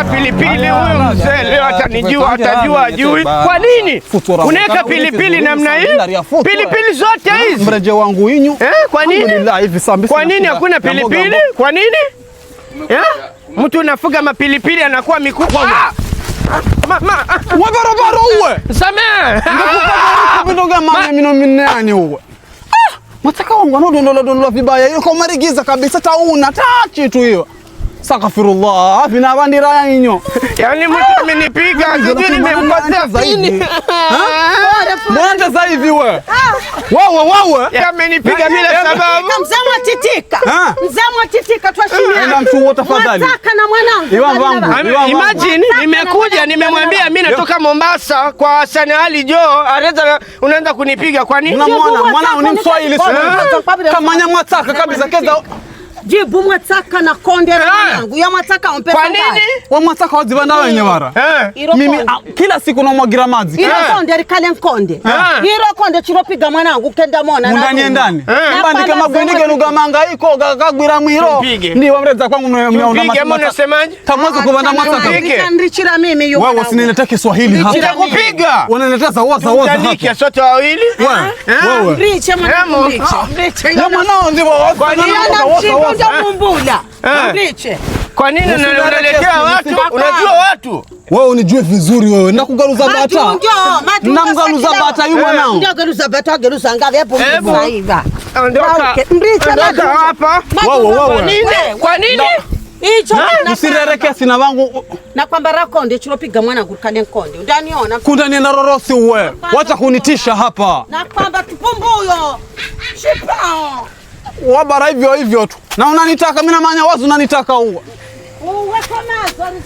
Pilipili huyu mzee leo atanijua, atajua ajui. Kwa nini unaweka pilipili namna hii? Pilipili zote hizi mreje wangu inyu. Kwa nini? Kwa nini hakuna pilipili? Kwa nini? Mtu unafuga mapilipili anakuwa mikubwa. Wa barabara uwe. Samee. Kubidoga mama mino minani uwe. Mataka wangu anodondola vibaya. Yuko marigiza kabisa tauna tachi tu hiyo. Sakafirullah, vina bandira inyo. Yaani mtu amenipiga, sijui nimemkosea nini. Mbona sasa hivi wewe? Wewe amenipiga bila sababu. Mzee Titika twashimia. Enda mtu tafadhali. Nataka na mwanangu. Imagine nimekuja nimemwambia mimi natoka Mombasa kwa Hassan Ali Joho, unaanza kunipiga kwa nini? Mwanangu ni Mswahili sana. Kama nyamwataka kabisa keza. Jibu mwataka na konde yangu. Ya mwataka umpesa. Kwa nini? Wa mwataka wazibanda wenye mara. Mimi kila siku na mwagira maji. Iro konde rikale nkonde. Iro konde chiropiga mwanangu kenda mona na. Ndani. Mbandike mabwindige nugamanga iko gagwira mwiro. Ndi wamreza kwangu mnaona mataka. Unasemaje? Tamwaza kubanda mwataka. Ndichira mimi yuko. Wewe usiniletee Kiswahili hapa. Nitakupiga. Unaniletea sawaza hapa. Ndanikia sote wawili. Wewe. Riche mwanangu. Na mwanao ndivyo Ndio mumbula. Riche. Kwa nini unaletea watu? Unajua watu? Wewe unijue vizuri wewe. Nakugaruza bata. Namgaruza bata yu mwanao. Ndio garuza bata, garuza ngapi hapo msaiva. Ondoka. Ndicho hapa. Wewe. Kwa nini? Hicho usirereke sina wangu na kwamba rakonde chiropiga mwanangu kale nkonde. Ndaniona. Kunda nienda rorosi wewe. Wacha kunitisha hapa. Na kwamba tupumbuyo. Shipao. Wabara hivyo tu. Na unanitaka mimi na manya wazo unanitaka uwe. Uwe kama zoni.